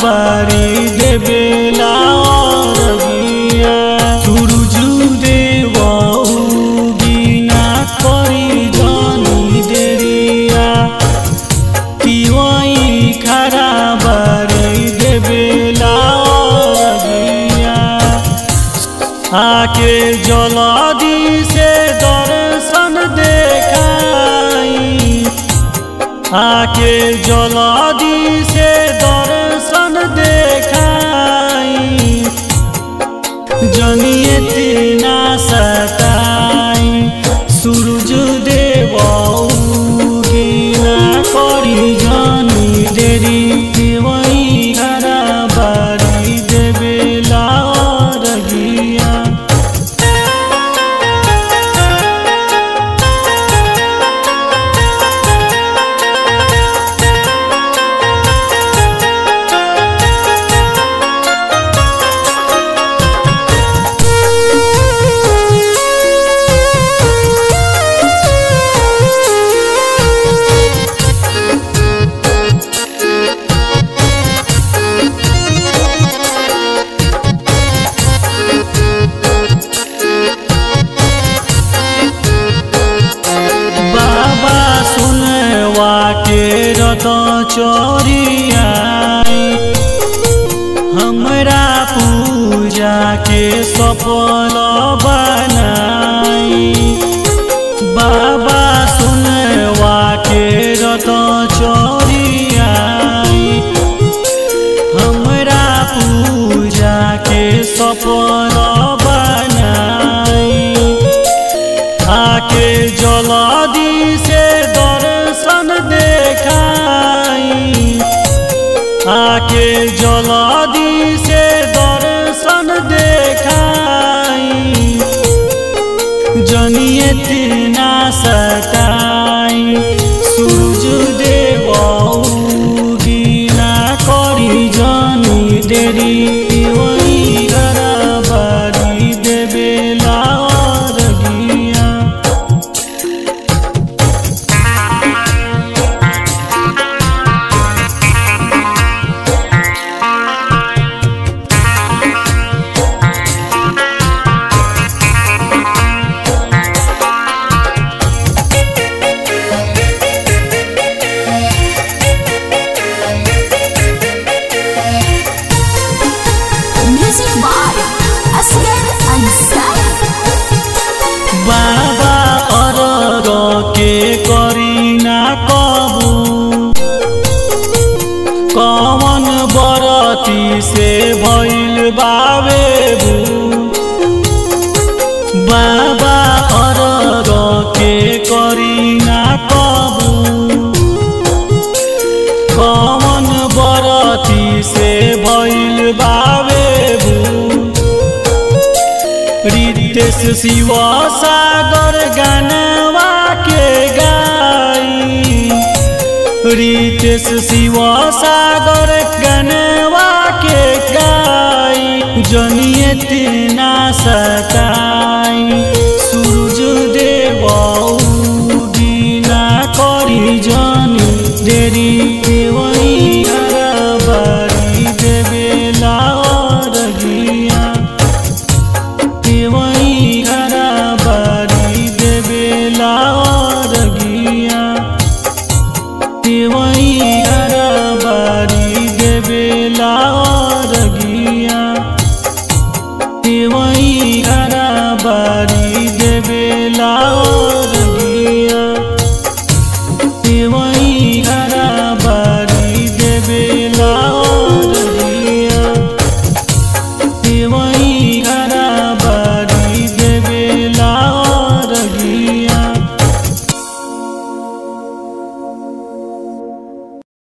बारी देवेला रगिया सुरुजु देव गिना करी जानी देरिया तिवाई खरा बारी देवेला रगिया आके जलादी से दर्शन देखाई आके जलादी से दर्शन देखाई जनिए तीना सताई सूरज देव गिना करी जानी देरी वही हरा बारी देवेला रगिया चोरिया हमरा पूजा के सफल बनाई बाबा सुनवा के रत चोरिया हमरा पूजा के सफल बनाई आके जलादी से दर्शन देखाई आके जलादी से दर्शन देखाई जनिए तीना सताई सूरज देव गिना करी जानी देरी वही हरा बारी देवेला रगिया बाबा अरग के करीना कबू कवन बरती से भइल बाबेबू बाबा अरग के करीना कबू कवन बरती से भइल बाबेबू रितेश शिव सागर गानवा के गाई रितेश शिव सागर गाना